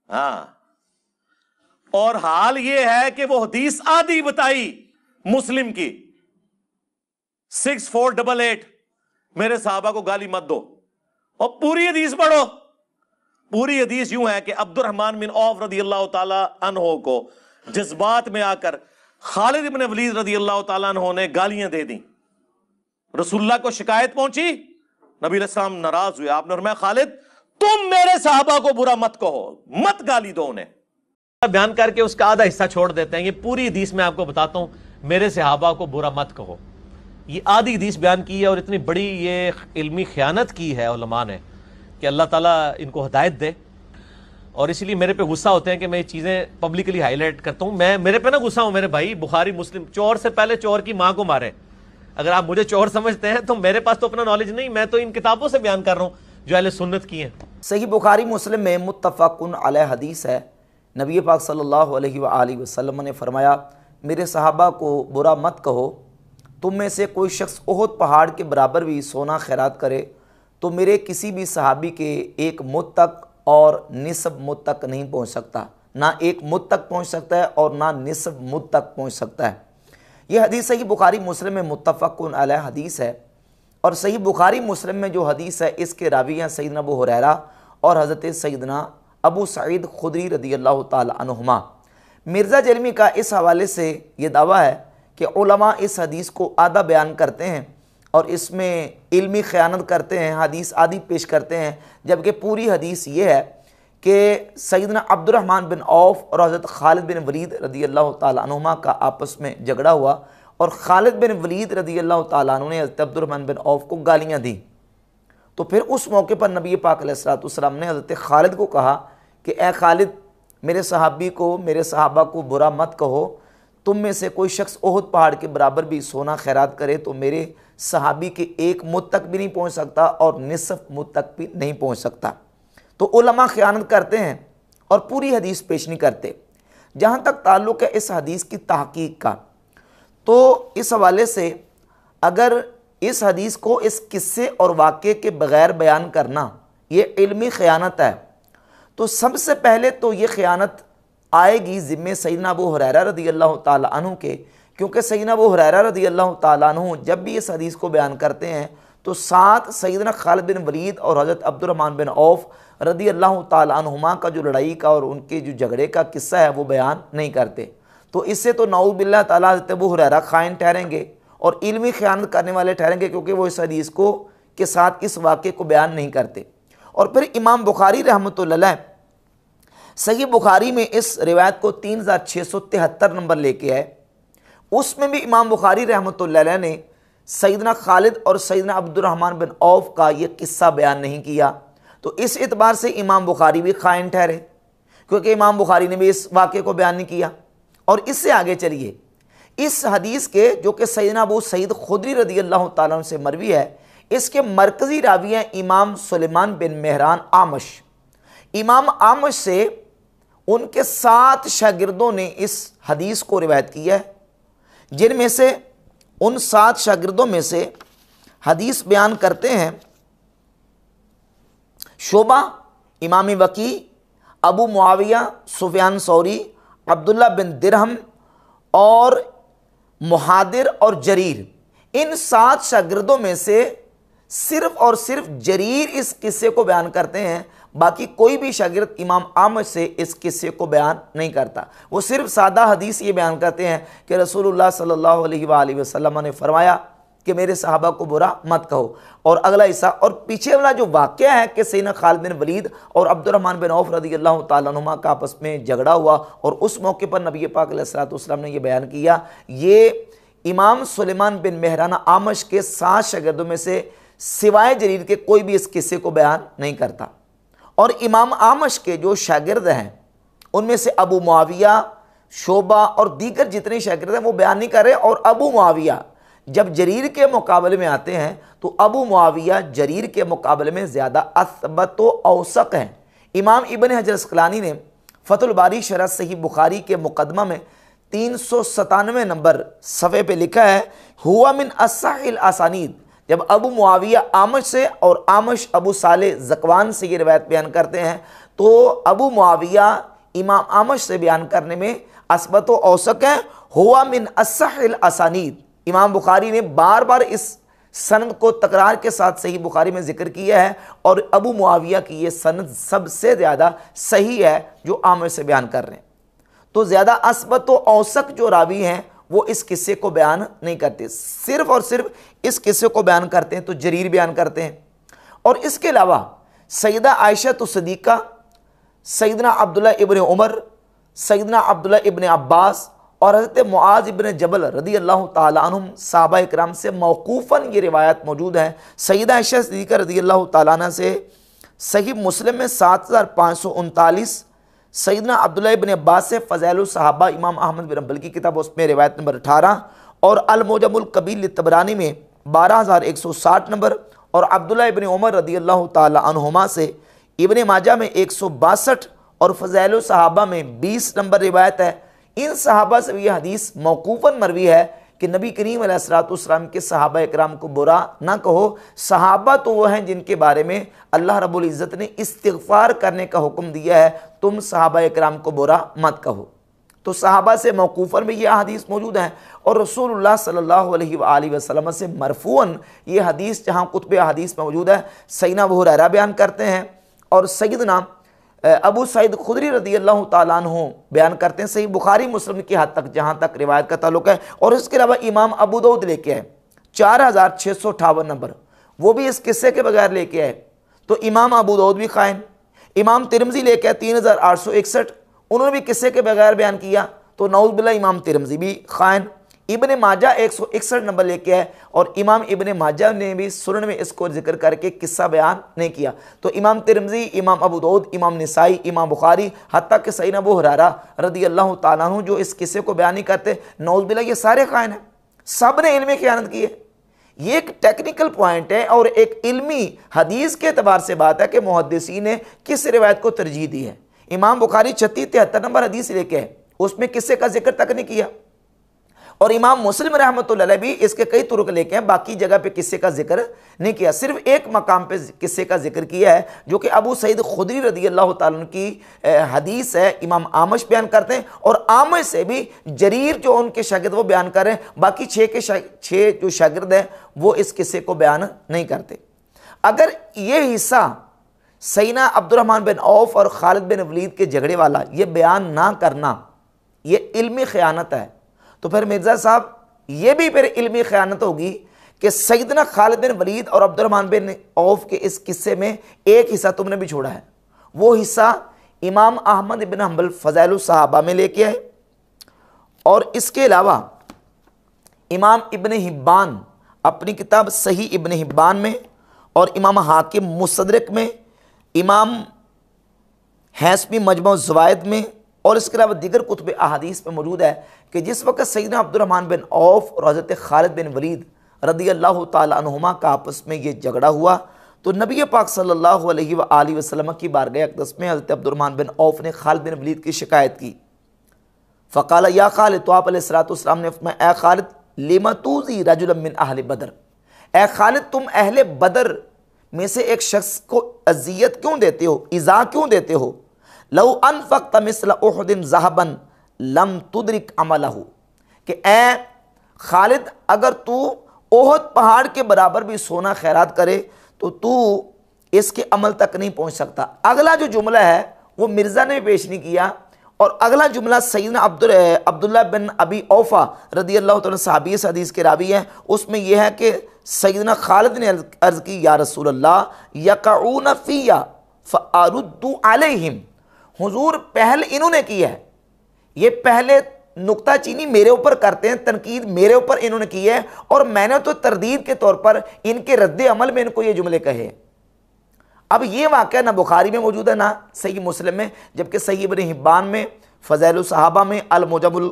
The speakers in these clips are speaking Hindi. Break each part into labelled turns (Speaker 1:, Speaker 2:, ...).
Speaker 1: हाँ, और हाल यह है कि वो हदीस आधी बताई मुस्लिम की 6488, मेरे साहबा को गाली मत दो, और पूरी हदीस पढ़ो। पूरी हदीस यूं है कि अब्दुर्रहमान बिन औफ रदी अल्लाह ताला अन्हो को जज्बात में आकर खालिद इब्न वलीद रदी अल्लाह ताला अन्हो ने गालियां दे दी। रसूलुल्लाह को शिकायत पहुंची, नबी अलैहिस्सलाम नाराज हुए। आपने फरमाया खालिद तुम मेरे साहबा को बुरा मत कहो, मत गाली दो उन्हें। बयान करके उसका आधा हिस्सा छोड़ देते हैं। ये पूरी हदीस में आपको बताता हूं, मेरे सहाबा को बुरा मत कहो, ये आधी हदीस बयान की है। और इतनी बड़ी ये इल्मी खयानत की है उलमा ने कि अल्लाह ताला इनको हिदायत दे। और इसलिए मेरे पे गुस्सा होते हैं कि मैं ये चीज़ें पब्लिकली हाईलाइट करता हूँ। मैं मेरे पे ना गुस्सा हूँ मेरे भाई, बुखारी मुस्लिम, चोर से पहले चोर की माँ को मारे। अगर आप मुझे चोर समझते हैं तो मेरे पास तो अपना नॉलेज नहीं, मैं तो इन किताबों से बयान कर रहा हूँ जो अहले सुन्नत की हैं।
Speaker 2: सही बुखारी मुस्लिम में मुत्तफ़क़ुन अलैह हदीस है। नबी पाक सल्लल्लाहु अलैहि वसल्लम ने फरमाया, मेरे सहाबा को बुरा मत कहो, तुम में से कोई शख्स ओहद पहाड़ के बराबर भी सोना खैरात करे तो मेरे किसी भी सहाबी के एक मुद तक और निसफ मुद तक नहीं पहुँच सकता। ना एक मुद तक पहुँच सकता है और ना निसफ मुद तक पहुँच सकता है। यह हदीस सही बुखारी मुस्लिम में मुत्तफ़क़ुन अलैह हदीस है। और सही बुखारी मुस्लिम में जो हदीस है इसके रावी हैं सैयदना अबू हुरैरा और हज़रत सैयदना अबू सईद खुदरी रदी अल्लाह ताला अन्हुमा। मिर्ज़ा जरमी का इस हवाले से ये दावा है कि उलमा इस हदीस को आधा बयान करते हैं और इसमें इल्मी ख़यानत करते हैं, हदीस आधी पेश करते हैं, जबकि पूरी हदीस ये है कि सैयदना अब्दुर्रहमान बिन औफ और हज़रत खालिद बिन वलीद रदी अल्लाह ताला अन्हुमा का आपस में झगड़ा हुआ और खालिद बिन वलीद रदी अल्लाह ताला अन्हु ने हज़रत अब्दुर्रहमान बिन औफ को गालियाँ दी। तो फिर उस मौके पर नबी पाक अलैहिस्सलाम ने हज़रत खालिद को कहा कि ए खालिद, मेरे सहाबी को, मेरे सहाबा को बुरा मत कहो, तुम में से कोई शख्स ओहद पहाड़ के बराबर भी सोना खैरात करे तो मेरे सहाबी के एक मुद तक भी नहीं पहुँच सकता और निसफ मुद तक भी नहीं पहुँच सकता। तो उलमा ख़यानत करते हैं और पूरी हदीस पेश नहीं करते। जहाँ तक ताल्लुक़ है इस हदीस की तहक़ीक़ का, तो इस हवाले से अगर इस हदीस को इस किस्से और वाक़े के बग़ैर बयान करना ये इल्मी ख़यानत है, तो सबसे पहले तो ये ख़यानत आएगी ज़िम्मे सैयदना अबू हुरैरा रदी अल्लाह ताला अन्हु के, क्योंकि सैयदना अबू हुरैरा रदी अल्लाह ताला अन्हु जब भी इस हदीस को बयान करते हैं तो साथ सैयदना खालिद बिन वलीद और हज़रत अब्दुर्रहमान बिन औफ रदी अल्लाह ताला अन्हुमा का जो लड़ाई का और उनके जो झगड़े का किस्सा है वो बयान नहीं करते। तो इससे तो नऊज़ बिल्लाह ताला हज़रत अबू हुरैरा खाइन ठहरेंगे और इल्मी ख़यानत करने वाले ठहरेंगे, क्योंकि वो इस हदीस को के साथ इस वाक़े को बयान नहीं करते। और फिर इमाम बुखारी रहमतुल्लाह अलैह सही बुखारी में इस रिवायत को 3673 नंबर लेके आए। उसमें भी इमाम बुखारी रहमतुल्लाह अलैह ने सैयदना खालिद और सैयदना अब्दुर्रहमान बिन औफ का ये किस्सा बयान नहीं किया। तो इस एतबार से इमाम बुखारी भी खाइन ठहरे, क्योंकि इमाम बुखारी ने भी इस वाक़े को बयान नहीं किया। और इससे आगे चलिए, इस हदीस के जो कि सैयदना अबू सईद खुदरी रदी अल्लाह ताला से मरवी है, इसके मरकज़ी रावी हैं इमाम सुलेमान बिन मेहरान आमश। इमाम आमश से उनके 7 शागिर्दों ने इस हदीस को रिवायत किया है, जिनमें से उन 7 शागिर्दों में से हदीस बयान करते हैं शोबा, इमाम वकी, अबू मुआविया, सुफियान सौरी, अब्दुल्ला बिन दिरहम और मुहादिर और जरीर। इन 7 शागिर्दों में से सिर्फ और सिर्फ जरीर इस किस्से को बयान करते हैं, बाकी कोई भी शागिर्द इमाम आमश से इस किस्से को बयान नहीं करता। वो सिर्फ सादा हदीस ये बयान करते हैं कि रसूलुल्लाह सल्लल्लाहु अलैहि वसल्लम ने फरमाया कि मेरे सहाबा को बुरा मत कहो। और अगला हिस्सा और पीछे वाला जो वाक़या है कि सैयदना खालिद बिन वलीद और अब्दुर्रहमान बिन औफ रदी अल्लाह ताला अन्हुमा का आपस में झगड़ा हुआ और उस मौके पर नबी पाक अलैहिस्सलाम ने यह बयान किया। ये इमाम सुलेमान बिन मेहरान आमश के 7 शागिर्दों में से सिवाय जरीर के कोई भी इस किस्से को बयान नहीं करता। और इमाम आमश के जो शागिर्द हैं उनमें से अबू मुआविया, शोबा और दीगर जितने शागिर्द हैं वो बयान नहीं कर रहे। और अबू मुआविया जब जरीर के मुकाबले में आते हैं तो अबू मुआविया जरीर के मुकाबले में ज़्यादा असबत व औसक हैं। इमाम इब्न हजर अस्क़लानी ने फ़तहुल बारी शरह सही बुखारी के मुक़दमा में 397 नंबर सफ़े पे लिखा है, हुआ मिन अस्साहिल आसानीद। जब अबू मुआविया आमश से और आमश अबू साले ज़कवान से ये रिवायत बयान करते हैं तो अबू मुआविया इमाम आमश से बयान करने में असबत व औसक है, हुआ मिन असहिल असानीद। इमाम बुखारी ने बार बार इस सनद को तकरार के साथ सही बुखारी में जिक्र किया है, और अबू मुआविया की ये सनद सबसे ज़्यादा सही है जो आमश से बयान कर रहे हैं। तो ज़्यादा असबत व औसक जो रावी हैं वो इस किस्से को बयान नहीं करते, सिर्फ और सिर्फ इस किस्से को बयान करते हैं तो जरीर बयान करते हैं। और इसके अलावा सैयदा आयशा तो सदीक़ा, सैयदना अब्दुल्ला इब्न उमर, सैयदना अब्दुल्ला इब्न अब्बास और हज़रत मुआज़ इब्न जबल रदी अल्लाह ताला अन्हुम सहाबा इकराम से मौकूफ़न ये रिवायत मौजूद है। सैयदा आयशा सिद्दीक़ा रदी अल्लाह ताला अन्हा से सही मुस्लिम में 7539, सैयदना अब्दुल्ला इब्न अब्बास से फ़ज़ाइलुस सहाबा इमाम अहमद बिन हंबल की किताब उसमें रिवायत नंबर 18, और अल मुजमुल कबीर लितबरानी में 12160 नंबर, और अब्दुल्ला इब्न उमर रदी अल्लाह ताला अन्हुमा से इब्न माजा में 162 और फ़ज़ाइलुस सहाबा में 20 नंबर रिवायत है। इन सहाबा से यह हदीस मौकूफ़न मरवी है कि नबी करीम अलैहिस्सलाम के सहाबा इकराम को बुरा ना कहो। सहाबा तो वो हैं जिनके बारे में अल्लाह रब्बुल इज़्ज़त ने इस्तिग़फ़ार करने का हुक्म दिया है, तुम सहाबा इकराम को बुरा मत कहो। तो सहाबा से मौकूफ़न में ये हदीस मौजूद है, और रसूलुल्लाह सल्लल्लाहु अलैहि वसल्लम से मरफ़ूअन ये हदीस जहाँ कुतुब हदीस में मौजूद है, सैयदना अबू हुरैरा बयान करते हैं और सैयदना अबू सईद खुदरी रदी अल्लाह ताला अन्हु बयान करते हैं, सही बुखारी मुस्लिम की हद तक जहाँ तक रिवायत का ताल्लुक है। और इसके अलावा इमाम अबू दाऊद लेके आए 4658 नंबर, वो भी इस किस्से के बगैर लेके आए। तो इमाम अबू दाऊद भी खाइन, इमाम तिरमिज़ी लेके आए 3861, उन्होंने भी किस्से के बगैर बयान किया, तो नऊज़ बिल्लाह इमाम तिरमिज़ी भी खाइन। इब्न माजा 161 नंबर लेके आए, और इमाम इब्न माजा ने भी सुनन में इसको जिक्र करके किस्सा बयान नहीं किया। तो इमाम तिरमिज़ी, इमाम अबू दाऊद, इमाम निसाई, इमाम बुखारी, हत्ता कि सैयदना अबू हुरैरा रदी अल्लाह ताला अन्हु जो इस किस्से को बयान नहीं करते, नऊज़ बिल्लाह ये सारे खाइन हैं, सब ने इल्मी ख़यानत की है। ये एक टेक्निकल पॉइंट है और एक इल्मी हदीस के एतबार से बात है कि मुहद्दिसीन ने किस रिवायत को तरजीह दी है। इमाम बुखारी 3673 नंबर हदीस लेके है, उसमें किस्से का जिक्र तक नहीं किया, और इमाम मुस्लिम रहमतुल्लाह अलैह भी इसके कई तुरुक लेके हैं, बाकी जगह पे किस्से का जिक्र नहीं किया, सिर्फ एक मकाम पे किस्से का जिक्र किया है जो कि अबू सईद खुदरी रदी अल्लाह ताला अन्हु की हदीस है। इमाम आमश बयान करते हैं, और आमश से भी जरीर जो उनके शागिर्द वो बयान कर रहे हैं, बाकी छः जो शागिर्द हैं वो इस किस्से को बयान नहीं करते। अगर ये हिस्सा सैयदना अब्दुर्रहमान बिन औफ और खालिद बिन वलीद के झगड़े वाला ये बयान ना करना ये इल्मी ख़यानत है, तो फिर मिर्ज़ा साहब ये भी फिर इल्मी ख़यानत होगी कि सैयदना खालिद बिन वलीद और अब्दुर्रहमान बिन औफ के इस किस्से में एक हिस्सा तुमने भी छोड़ा है। वो हिस्सा इमाम अहमद इब्न हंबल फ़ज़ाइलुस सहाबा में लेके आए, और इसके अलावा इमाम इब्न हिब्बान अपनी किताब सही इब्न हिब्बान में, और इमाम हाकिम मुस्तदरक में, इमाम हैसमी मजमू ज़वाइद में, और इसके अलावा दीगर कुतुब अहादीस में मौजूद है कि जिस वक्त सैयदना अब्दुर्रहमान बिन औफ और हज़रत खालिद बिन वलीद रदी अल्लाह ताला अन्हुमा का आपस में ये झगड़ा हुआ, तो नबी पाक सल्लल्लाहु अलैहि वसल्लम की बारगाह अक़दस में हज़रत अब्दुर्रहमान बिन औफ ने खालिद बिन वलीद की शिकायत की। फ़क़ाल या खालिद, तो आप अलैहिस्सलाम ने फरमाया, ए खालिद लिमा तूज़ी रजुलन मिन अहले बदर, ए खालिद तुम अहले बदर में से एक शख्स को अज़ियत क्यों देते हो, इज़ा क्यों देते हो। लौ अनफ़क़्त मिस्ल उहुदिन ज़हबन लम तुदरिक अमलहु, कि ए खालिद अगर तू ओहद पहाड़ के बराबर भी सोना खैरात करे तो तू इसके अमल तक नहीं पहुंच सकता। अगला जो जुमला है वो मिर्ज़ा ने पेश नहीं किया, और अगला जुमला सैयदना अब्दुल्ला बिन अबी औफा रदी अल्लाह तआला सहाबी इस हदीस के रावी हैं, उसमें यह है कि सैयदना खालिद ने अर्ज़ की, या रसूल अल्लाह यक़ऊन फ़िया फ़अरुद्दु अलैहिम, हुजूर पहल इन्होंने की है, ये पहले नुक्ता चीनी मेरे ऊपर करते हैं, तनकीद मेरे ऊपर इन्होंने की है, और मैंने तो तरदीद के तौर पर इनके रद्द अमल में इनको ये जुमले कहे। अब ये वाक़या ना बुखारी में मौजूद है ना सही मुस्लिम में, जबकि सही इब्न हिब्बान में, फ़ज़ाइलुस सहाबा में, अल मुजमुल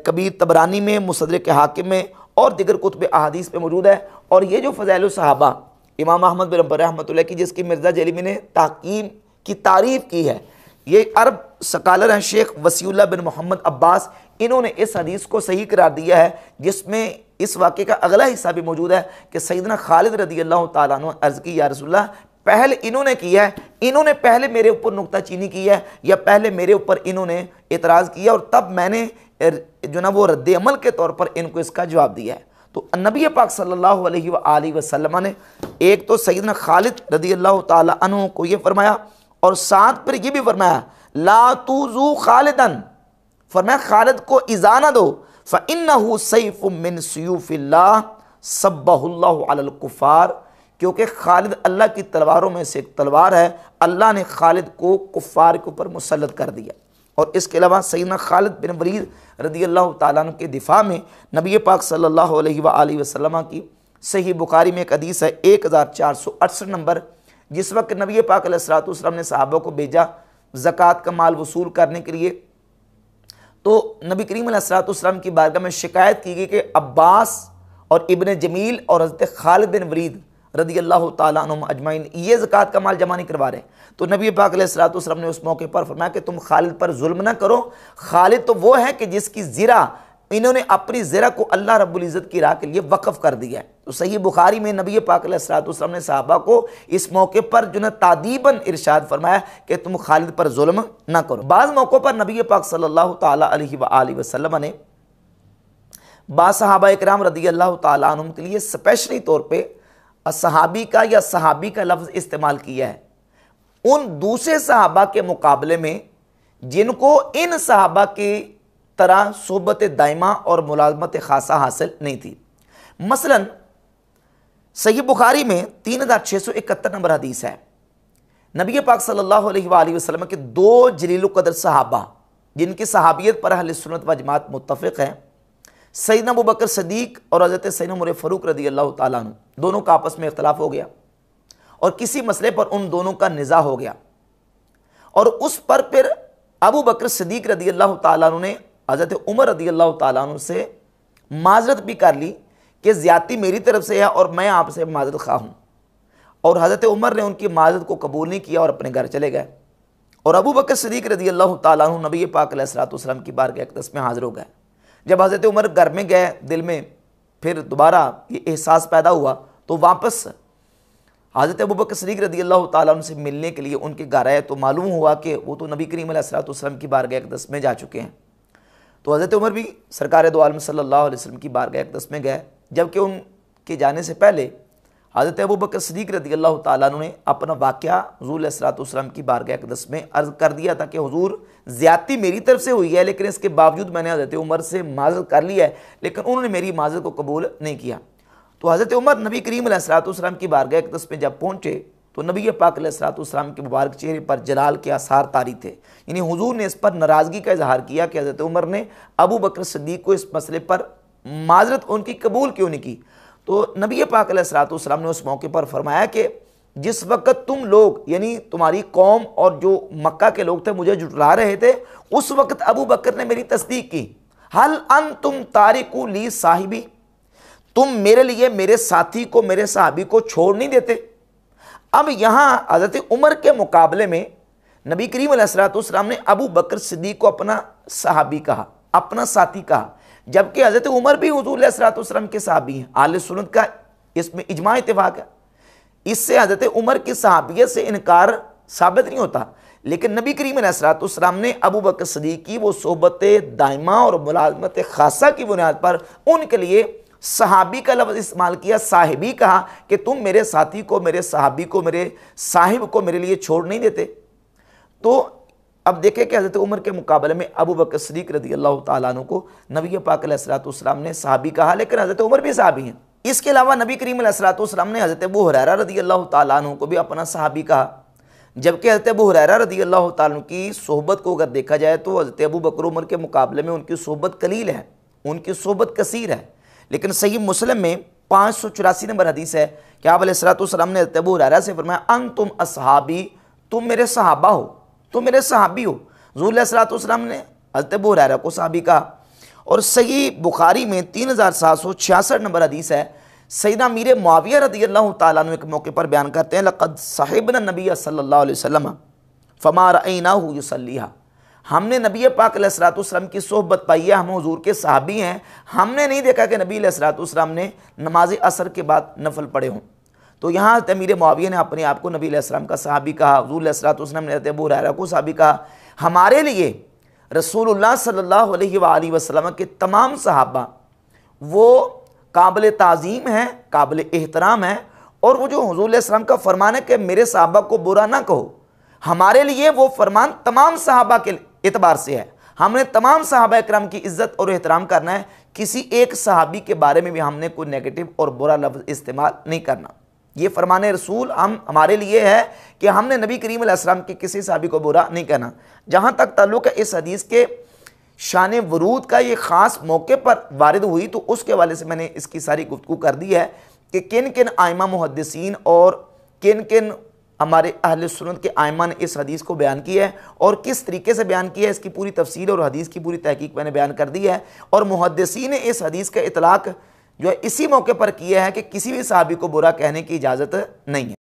Speaker 2: कबीर तबरानी में, मुस्तदरक हाकिम में और दिगर कुतुब अहादीस में मौजूद है। और ये जो फ़ज़ाइलुस सहाबा इमाम अहमद बिन हंबल रहमतुल्लाह की जिसकी मिर्ज़ा जैलमी ने ताक़ीम की तारीफ़ की है, ये अरब स्कॉलर हैं शेख वसीउल्लाह बिन मोहम्मद अब्बास, इन्होंने इस हदीस को सही करार दिया है, जिसमें इस वाक़े का अगला हिस्सा भी मौजूद है कि सैयदना खालिद रदी अल्लाह ताला अन्हु अर्ज़ की, या रसूलल्लाह पहल इन्होंने किया है, इन्होंने पहले मेरे ऊपर नुक्ताचीनी की है, या पहले मेरे ऊपर इन्होंने इतराज़ किया और तब मैंने जो ना वो रद्द अमल के तौर पर इनको इसका जवाब दिया है। तो नबी पाक सल्लल्लाहु अलैहि वसल्लम ने एक तो सैयदना खालिद रदी अल्लाह ताला अन्हु को ये फरमाया, और साथ फिर ये भी फरमाया ला तुज़ू खालिदन, फरमाया खालिद को इज़ा न दो, फ़इन्नहु सैफ़ुम मिन सयूफ़िल्लाह सब्बहुल्लाहु अलल कुफ़ार, क्योंकि खालिद अल्लाह की तलवारों में से एक तलवार है, अल्लाह ने खालिद को कुफ़ार के ऊपर मुसल्लत कर दिया। और इसके अलावा सैयदना खालिद बिन वलीद रदी अल्लाह ताला अन्हु के दिफा में नबी पाक सल्लल्लाहु अलैहि वसल्लम की सही बुखारी में एक हदीस है 1468 नंबर, जिस वक्त नबी पाक अलैहिस्सलातु वस्सलाम ने सहाबा को भेजा ज़कात का माल वसूल करने के लिए, तो नबी करीम अलैहिस्सलातु वस्सलाम की बारगाह में शिकायत की गई कि अब्बास और इब्न जमील और हज़रत खालिद बिन वलीद रदी अल्लाह ताला अन्हुम अजमाइन ये ज़कात का माल जमा नहीं करवा रहे। तो नबी पाक अलैहिस्सलातु वस्सलाम ने उस मौके पर फरमाया कि तुम खालिद पर जुल्म ना करो, खालिद तो वो है कि जिसकी ज़िरा इन्होंने अपनी ज़िरा को अल्लाह रब्बुल इज़्ज़त की राह के लिए वक़फ़ कर दिया है। तो सही बुखारी में नबी पाक अलैहिस्सलातु वस्सलाम ने सहाबा को इस मौके पर जो ना तादीबन इरशाद फरमाया कि तुम खालिद पर जुल्म ना करो। बाज़ मौक़ों पर नबी पाक सल्लल्लाहु ताला अलैहि वसल्लम ने बाज़ सहाबा इकराम रदी अल्लाह ताला अन्हुम के लिए स्पेशली तौर पर सहाबी का या सहाबी का लफ्ज़ इस्तेमाल किया है उन दूसरे सहाबा के मुकाबले में जिनको इन सहाबा की तरह सोबत दाइमा और मुलाज़मत खासा हासिल नहीं थी। मसलन सही बुखारी में 3671 नंबर हदीस है, नबी पाक सल्लल्लाहु अलैहि वसल्लम के दो जलील क़दर सहाबा जिनकी सहाबियत पर अहले सुन्नत व जमात मुत्तफ़िक़ हैं, सैयदना अबू बकर सदीक और हज़रत सैयदना उमर फ़ारूक रदी अल्लाह ताला अन्हु, दोनों का आपस में इख्तलाफ हो गया और किसी मसले पर उन दोनों का निज़ा हो गया, और उस पर फिर अबू बकर सदीक रदी अल्लाह ताला अन्हु ने हज़रत उमर रदी अल्लाह ताला अन्हु से माज़रत भी कर ली कि ज़्यादती मेरी तरफ से है और मैं आपसे माज़रत ख़्वाह हूँ, और हज़रत उमर ने उनकी माज़रत को कबूल नहीं किया और अपने घर चले गए। और अबू बकर सदीक रदी अल्लाह ताला अन्हु नबी पाक अलैहिस्सलातु वस्सलाम की बारगाह अक़दस में हाज़िर हो गए। जब हज़रत उमर घर में गए, दिल में फिर दोबारा ये एहसास पैदा हुआ, तो वापस हज़रत अबू बकर सिद्दीक़ रज़ी अल्लाह ताला अन्हु से मिलने के लिए उनके घर आए, तो मालूम हुआ कि वो तो नबी करीम अलैहिस्सलातु वस्सलाम की बारगाह अक़दस में जा चुके हैं। तो हज़रत उमर भी सरकार दो आलम सल्लल्लाहु अलैहि वसल्लम की बारगाह अक़दस में गए, जबकि उनके जाने से पहले हज़रत अबू बकर सिद्दीक़ रज़ी अल्लाह ताला अन्हु ने अपना वाक़या हुज़ूर अलैहिस्सलातु वस्सलाम की बारगाह अक़दस में अर्ज़ कर दिया था कि हुज़ूर ज़्यादती मेरी तरफ से हुई है, लेकिन इसके बावजूद मैंने हज़रत उमर से माज़रत कर लिया है, लेकिन उन्होंने मेरी माज़रत को कबूल नहीं किया। तो हज़रत उमर नबी करीम अलैहिस्सलातु वस्सलाम की बारगाह अक़दस में जब पहुँचे तो नबी पाक अलैहिस्सलातु वस्सलाम के मुबारक चेहरे पर जलाल के आसार तारी थे, यानी हुज़ूर ने इस पर नाराज़गी का इजहार किया कि हज़रत उमर ने अबू बकर सिद्दीक़ को इस मसले पर माज़रत उनकी कबूल क्यों नहीं की। तो नबी पाक अलैहिस्सलातु वस्सलाम ने उस मौके पर फरमाया कि जिस वक़्त तुम लोग यानी तुम्हारी कौम और जो मक्का के लोग थे मुझे जुटला रहे थे, उस वक़्त अबू बकर ने मेरी तस्दीक की, हल अंतुम तारिकू ली साहिबी, तुम मेरे लिए मेरे साथी को, मेरे सहाबी को छोड़ नहीं देते। अब यहाँ हज़रत उमर के मुकाबले में नबी करीम अलैहिस्सलातु वस्सलाम ने अबू बकर सिद्दीक़ को अपना सहाबी कहा, अपना साथी कहा, जबकि हज़रत उमर भी हुज़ूर अलैहिस्सलातु वस्सलाम के सहाबी हैं। अहले सुन्नत का इसमें इजमा इत्तिफाक है, इससे हज़रत उमर की सहाबियत से इनकार साबित नहीं होता। लेकिन नबी करीम अलैहिस्सलातु वस्सलाम ने अबू बकर सिद्दीक़ की वो सोबत दाइमा और मुलाज़मत खासा की बुनियाद पर उनके लिए सहाबी का लफ्ज़ इस्तेमाल किया, साहिबी कहा कि तुम मेरे साथी को, मेरे सहाबी को, मेरे साहिब को मेरे लिए छोड़ नहीं देते। तो अब देखें कि हज़रत उमर के मुकाबले में अबू बकर सिद्दीक़ रज़ी अल्लाह ताला अन्हु को नबी पाक अलैहिस्सलातु वस्सलाम ने सहाबी कहा, लेकिन हज़रत उमर भी सहाबी हैं। इसके अलावा नबी करीम अलैहिस्सलातु वस्सलाम ने हज़रत अबू हुरैरा रज़ी अल्लाह ताला अन्हु को भी अपना सहाबी कहा, जबकि हज़रत अबू हुरैरा रज़ी अल्लाह ताला अन्हु की सोहबत को अगर देखा जाए तो हज़रत अबू बकर उमर के मुकाबले में उनकी सोहबत कलील है, उनकी सोहबत कसीर है। लेकिन सही मुस्लिम में 584 नंबर हदीस है कि आप अलैहिस्सलातु वस्सलाम ने हज़रत अबू हुरैरा से फरमाया, अंतुम असहाबी, तुम मेरे सहाबा हो, तुम मेरे सहाबी हो। हुज़ूर अलैहिस्सलातु वस्सलाम ने हज़रत अबू हुरैरा को सहाबी कहा। और सही बुखारी में 3766 नंबर हदीस है, सैयदना अमीर मुआविया रज़ी अल्लाह ताला अन्हु एक मौके पर बयान करते हैं, लक़द सहिबना नबी सल्लल्लाहु अलैहि वसल्लम फमा रअयनाहु युसल्लीहा, हमने नबी पाक अलैहिस्सलातु वस्सलाम की सोहबत पाई है, हम हुज़ूर के सहाबी हैं, हमने नहीं देखा कि नबी अलैहिस्सलातु वस्सलाम ने नमाज असर के बाद नफल पढ़े हों। तो यहाँ अमीर मुआविया ने अपने आप को नबी अलैहिस्सलाम का सहाबी कहा, हुज़ूर अलैहिस्सलाम ने अबू हुरैरा को सहाबी कहा। हमारे लिए रसूलुल्लाह सल्लल्लाहु अलैहि वसल्लम के तमाम सहाबा वो काबिल ताज़ीम है, काबिल एहतराम है। और वो जो हुज़ूर अलैहिस्सलाम का फरमान है कि मेरे सहाबा को बुरा ना कहो, हमारे लिए वो फरमान तमाम सहाबा के एतबार से है। हमने तमाम सहाबा इकराम की इज़्ज़त और एहतराम करना है, किसी एक सहाबी के बारे में भी हमने कोई नेगेटिव और बुरा लफ्ज़ इस्तेमाल नहीं करना। ये फरमान रसूल हमारे लिए है कि हमने नबी करीम अलैहिस्सलाम के किसी सहाबी को बुरा नहीं कहना। जहाँ तक ताल्लुक़ है इस हदीस के शान वरूद का, ये ख़ास मौके पर वारिद हुई, तो उसके हवाले से मैंने इसकी सारी गुफ्तगू कर दी है कि किन किन आइमा मुहद्दिसीन और किन किन हमारे अहले सुन्नत के आइमा ने इस हदीस को बयान किया है और किस तरीके से बयान किया है। इसकी पूरी तफसील और हदीस की पूरी तहकीक मैंने बयान कर दी है। और मुहद्दिसीन ने इस हदीस का इतलाक़ जो है इसी मौके पर किया है कि किसी भी सहाबी को बुरा कहने की इजाज़त नहीं है।